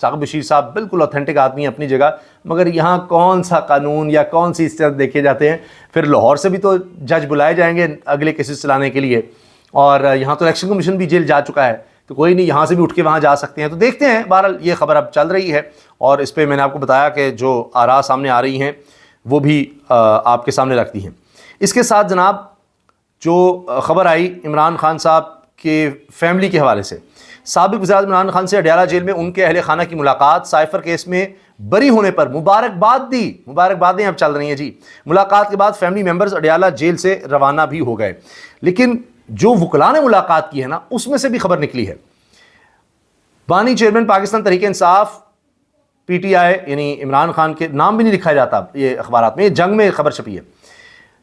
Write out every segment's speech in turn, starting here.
ثاقب بشیر صاحب بالکل اوتھینٹک آدمی ہیں اپنی جگہ، مگر یہاں کون سا قانون یا کون سی استعداد دیکھے جاتے ہیں. پھر لاہور سے بھی تو جج بلائے جائیں گے اگلے کیسز چلانے کے لیے، اور یہاں تو الیکشن کمیشن بھی جیل جا چکا ہے، تو کوئی نہیں، یہاں سے بھی اٹھ کے وہاں جا سکتے ہیں. تو دیکھتے ہیں، بہرحال یہ خبر اب چل رہی ہے، اور اس پہ میں نے آپ کو بتایا کہ جو آراء سامنے آ رہی ہیں وہ بھی آپ کے سامنے رکھ دی ہیں. اس کے ساتھ جناب جو خبر آئی عمران خان صاحب کے فیملی کے حوالے سے، سابق وزیر عمران خان سے اڈیالہ جیل میں ان کے اہل خانہ کی ملاقات، سائفر کیس میں بری ہونے پر مبارکباد دی. مبارکبادیں اب چل رہی ہیں جی. ملاقات کے بعد فیملی ممبرز اڈیالہ جیل سے روانہ بھی ہو گئے. لیکن جو وکلاء نے ملاقات کی ہے نا، اس میں سے بھی خبر نکلی ہے. بانی chairman Pakistan Tehreek Insaf P T I, یعنی عمران خان کے نام بھی نہیں لکھا جاتا یہ اخبارات میں، یہ جنگ میں خبر چھپی ہے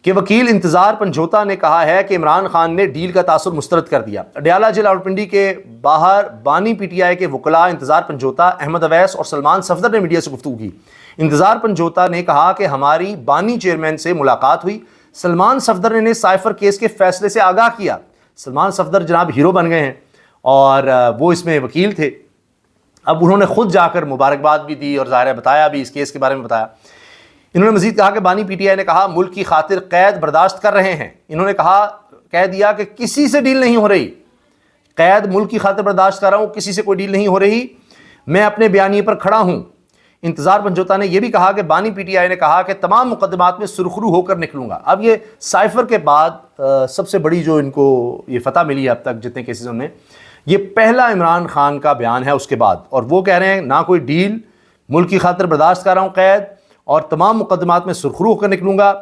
کہ وکیل انتظار پنجھوتا نے کہا ہے کہ عمران خان نے ڈیل کا تاثر مسترد کر دیا. اڈیالہ جیل راولپنڈی کے باہر بانی پی ٹی آئی کے وکلاء انتظار پنجھوتا، احمد اویس اور سلمان صفدر نے میڈیا سے گفتگو کی. انتظار پنجھوتا نے کہا کہ ہماری بانی چیئرمین سے ملاقات ہوئی. سلمان صفدر نے سائفر کیس کے فیصلے سے آگاہ کیا. سلمان صفدر جناب ہیرو بن گئے ہیں اور وہ اس میں وکیل تھے. اب انہوں نے خود جا کر مبارکباد بھی دی اور ظاہر ہے بتایا بھی، اس کیس کے بارے میں بتایا. انہوں نے مزید کہا کہ بانی پی ٹی آئی نے کہا ملک کی خاطر قید برداشت کر رہے ہیں. انہوں نے کہہ دیا کہ کسی سے ڈیل نہیں ہو رہی، قید ملک کی خاطر برداشت کر رہا ہوں، کسی سے کوئی ڈیل نہیں ہو رہی، میں اپنے بیانیے پر کھڑا ہوں. انتظار پنجھوتا نے یہ بھی کہا کہ بانی پی ٹی آئی نے کہا کہ تمام مقدمات میں سرخرو ہو کر نکلوں گا. اب یہ سائفر کے بعد سب سے بڑی جو ان کو یہ فتح ملی ہے اب تک جتنے کیسز میں، یہ پہلا عمران خان کا بیان ہے اس کے بعد، اور وہ کہہ رہے ہیں نہ کوئی ڈیل، ملک کی خاطر برداشت کر رہا ہوں قید، اور تمام مقدمات میں سرخرو ہو کر نکلوں گا.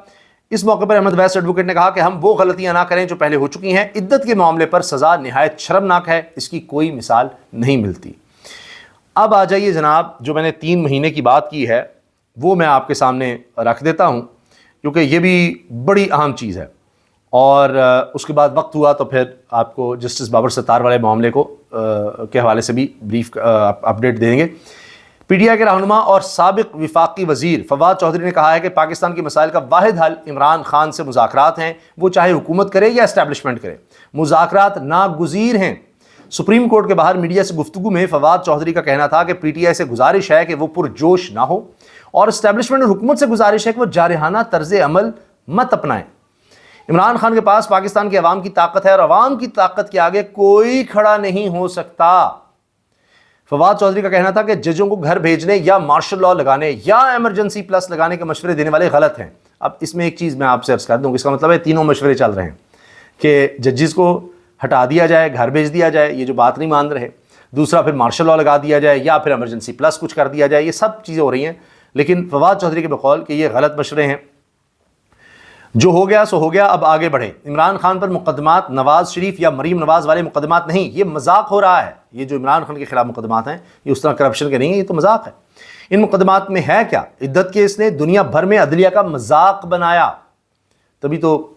اس موقع پر احمد ویس ایڈوکیٹ نے کہا کہ ہم وہ غلطیاں نہ کریں جو پہلے ہو چکی ہیں. عدت کے معاملے پر سزا نہایت شرمناک ہے، اس کی کوئی مثال نہیں ملتی. اب آ جائیے جناب، جو میں نے 3 مہینے کی بات کی ہے وہ میں آپ کے سامنے رکھ دیتا ہوں، کیونکہ یہ بھی بڑی اہم چیز ہے. اور اس کے بعد وقت ہوا تو پھر آپ کو جسٹس بابر ستار والے معاملے کو کے حوالے سے بھی بریف اپڈیٹ دیں گے. پی ٹی آئی کے رہنما اور سابق وفاقی وزیر فواد چودھری نے کہا ہے کہ پاکستان کے مسائل کا واحد حل عمران خان سے مذاکرات ہیں، وہ چاہے حکومت کرے یا اسٹیبلشمنٹ کرے، مذاکرات ناگزیر ہیں. سپریم کورٹ کے باہر میڈیا سے گفتگو میں فواد چودھری کا کہنا تھا کہ پی ٹی آئی سے گزارش ہے کہ وہ پرجوش نہ ہو، اور اسٹیبلشمنٹ اور حکومت سے گزارش ہے کہ وہ جارحانہ طرز عمل مت اپنائیں. عمران خان کے پاس پاکستان کے عوام کی طاقت ہے، اور عوام کی طاقت کے آگے کوئی کھڑا نہیں ہو سکتا. فواد چودھری کا کہنا تھا کہ ججوں کو گھر بھیجنے یا مارشل لاء لگانے یا ایمرجنسی پلس لگانے کے مشورے دینے والے غلط ہیں. اب اس میں ایک چیز میں آپ سے عرض کر دوں، اس کا مطلب ہے تینوں مشورے چل رہے ہیں کہ ججز کو ہٹا دیا جائے، گھر بھیج دیا جائے، یہ جو بات نہیں مان رہے. دوسرا پھر مارشل لاء لگا دیا جائے یا پھر ایمرجنسی پلس کچھ کر دیا جائے. یہ سب چیزیں ہو رہی ہیں، لیکن فواد چودھری کے بقول کہ یہ غلط مشورے ہیں. جو ہو گیا سو ہو گیا، اب آگے بڑھیں. عمران خان پر مقدمات نواز شریف یا مریم نواز والے مقدمات نہیں، یہ مذاق ہو رہا ہے. یہ جو عمران خان کے خلاف مقدمات ہیں یہ اس طرح کرپشن کے نہیں ہیں، یہ تو مذاق ہے. ان مقدمات میں ہے کیا؟ عدت کیس نے دنیا بھر میں عدلیہ کا مذاق بنایا. تبھی تو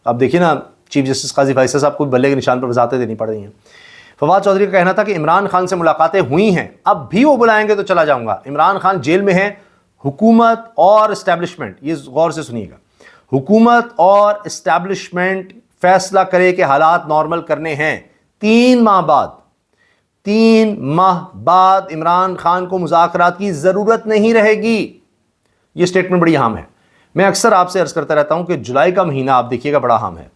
اب دیکھیے نا، چیف جسٹس قاضی فیصل صاحب کو بلے کے نشان پر وضاحتیں دینی پڑ رہی ہیں. فواد چودھری کا کہنا تھا کہ عمران خان سے ملاقاتیں ہوئی ہیں، اب بھی وہ بلائیں گے تو چلا جاؤں گا. عمران خان جیل میں ہیں، حکومت اور اسٹیبلشمنٹ، یہ غور سے سنیے گا، حکومت اور اسٹیبلشمنٹ فیصلہ کرے کہ حالات نارمل کرنے ہیں. 3 ماہ بعد عمران خان کو مذاکرات کی ضرورت نہیں رہے گی. یہ سٹیٹمنٹ بڑی اہم ہے. میں اکثر آپ سے عرض کرتا رہتا ہوں کہ جولائی کا مہینہ آپ دیکھیے گا بڑا اہم ہے.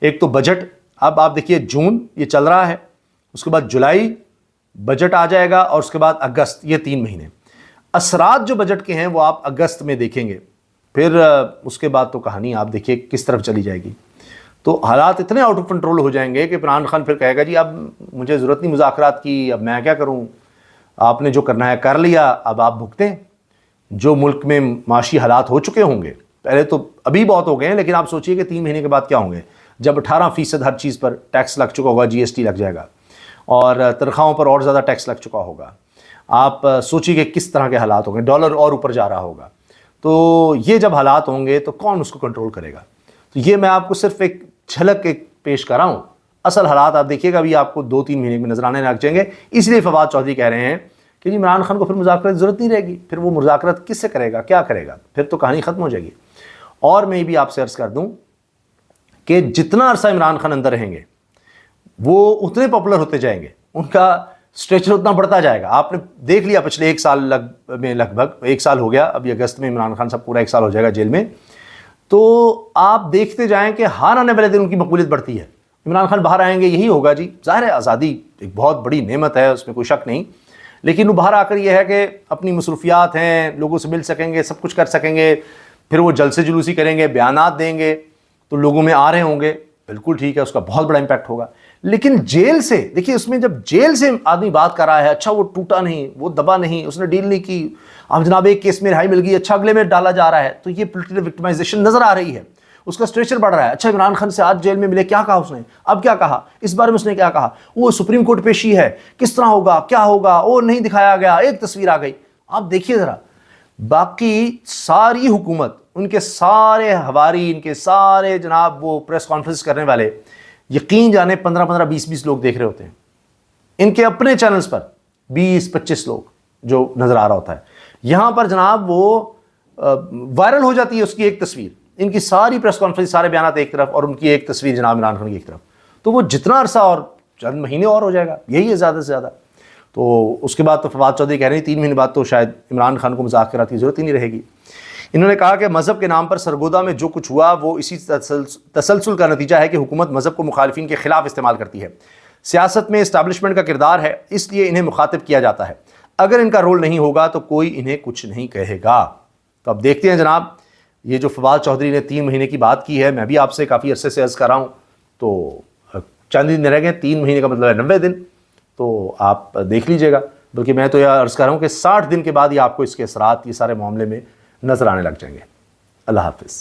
ایک تو بجٹ، اب آپ دیکھیے جون یہ چل رہا ہے، اس کے بعد جولائی بجٹ آ جائے گا، اور اس کے بعد اگست، یہ 3 مہینے. اثرات جو بجٹ کے ہیں وہ آپ اگست میں دیکھیں گے. پھر اس کے بعد تو کہانی آپ دیکھیے کس طرف چلی جائے گی. تو حالات اتنے آؤٹ آف کنٹرول ہو جائیں گے کہ عمران خان پھر کہے گا جی اب مجھے ضرورت نہیں مذاکرات کی، اب میں کیا کروں، آپ نے جو کرنا ہے کر لیا، اب آپ بھگتیں. جو ملک میں معاشی حالات ہو چکے ہوں گے، پہلے تو ابھی بہت ہو گئے ہیں، لیکن آپ سوچئے کہ 3 مہینے کے بعد کیا ہوں گے، جب 18% ہر چیز پر ٹیکس لگ چکا ہوگا، جی ایس ٹی لگ جائے گا، اور تنخواہوں پر اور زیادہ ٹیکس لگ چکا ہوگا. آپ سوچیے کہ کس طرح کے حالات ہوں گے، ڈالر اور اوپر جا رہا ہوگا. تو یہ جب حالات ہوں گے تو کون اس کو کنٹرول کرے گا؟ تو یہ میں آپ کو صرف ایک جھلک پیش کر رہا ہوں. اصل حالات آپ دیکھیے گا ابھی آپ کو 2-3 مہینے میں نظر آنے لگ جائیں گے. اس لیے فواد چودھری کہہ رہے ہیں کہ جی عمران خان کو پھر مذاکرات کی ضرورت نہیں رہے گی، پھر وہ مذاکرات کس سے کرے گا، کیا کرے گا، پھر تو کہانی ختم ہو جائے گی. اور میں یہ بھی آپ سے عرض کر دوں کہ جتنا عرصہ عمران خان اندر رہیں گے وہ اتنے پاپولر ہوتے جائیں گے، ان کا اسٹریچر اتنا بڑھتا جائے گا. آپ نے دیکھ لیا پچھلے ایک سال میں، لگ بھگ ایک سال ہو گیا، ابھی اگست میں عمران خان صاحب پورا ایک سال ہو جائے گا جیل میں. تو آپ دیکھتے جائیں کہ ہر آنے والے دن ان کی مقبولیت بڑھتی ہے. عمران خان باہر آئیں گے یہی ہوگا جی. ظاہر ہے آزادی ایک بہت بڑی نعمت ہے، اس میں کوئی شک نہیں، لیکن وہ باہر آ کر یہ ہے کہ اپنی مصروفیات ہیں، لوگوں سے مل سکیں گے، سب کچھ کر سکیں گے، پھر وہ جلسے جلوسی کریں گے، بیانات دیں گے تو لوگوں میں آ رہے ہوں گے. بالکل ٹھیک ہے، اس کا بہت بڑا امپیکٹ ہوگا. لیکن جیل سے دیکھیے، اس میں جب جیل سے آدمی بات کر رہا ہے، اچھا وہ ٹوٹا نہیں، وہ دبا نہیں، اس نے ڈیل نہیں کی، اب جناب ایک کیس میں رہائی مل گئی، اچھا اگلے میں ڈالا جا رہا ہے، تو یہ پولیٹیکل وکٹمائزیشن نظر آ رہی ہے. اس کا اسٹریچر بڑھ رہا ہے. اچھا عمران خان سے آج جیل میں ملے، کیا کہا اس نے، اب کیا کہا، اس بارے میں اس نے کیا کہا، وہ سپریم کورٹ پیشی ہے، کس طرح ہوگا، کیا ہوگا، وہ نہیں دکھایا گیا، ایک تصویر آ گئی. آپ دیکھیے ذرا، باقی ساری حکومت، ان کے سارے ہواری، ان کے سارے جناب وہ پریس کانفرنس کرنے والے، یقین جانے 15 20 لوگ دیکھ رہے ہوتے ہیں. ان کے اپنے چینلز پر 20 25 لوگ جو نظر آ رہا ہوتا ہے. یہاں پر جناب وہ وائرل ہو جاتی ہے اس کی ایک تصویر، ان کی ساری پریس کانفرنس، سارے بیانات ایک طرف، اور ان کی ایک تصویر جناب عمران خان کی ایک طرف. تو وہ جتنا عرصہ اور چند مہینے اور ہو جائے گا، یہی ہے زیادہ سے زیادہ. تو اس کے بعد تو فواد چودھری کہہ رہے ہیں 3 مہینے بعد تو شاید عمران خان کو مذاکرات کی ضرورت ہی نہیں رہے گی. انہوں نے کہا کہ مذہب کے نام پر سرگودا میں جو کچھ ہوا وہ اسی تسلسل کا نتیجہ ہے کہ حکومت مذہب کو مخالفین کے خلاف استعمال کرتی ہے. سیاست میں اسٹیبلشمنٹ کا کردار ہے، اس لیے انہیں مخاطب کیا جاتا ہے. اگر ان کا رول نہیں ہوگا تو کوئی انہیں کچھ نہیں کہے گا. تو اب دیکھتے ہیں جناب، یہ جو فواد چودھری نے 3 مہینے کی بات کی ہے، میں بھی آپ سے کافی عرصے سے عرض کر رہا ہوں، تو چند دن رہ گئے، 3 مہینے کا مطلب ہے 90 دن. تو آپ دیکھ لیجئے گا، بلکہ میں تو یہ عرض کر رہا ہوں کہ 60 دن کے بعد یہ آپ کو اس کے اثرات یہ سارے معاملے میں نظر آنے لگ جائیں گے. اللہ حافظ.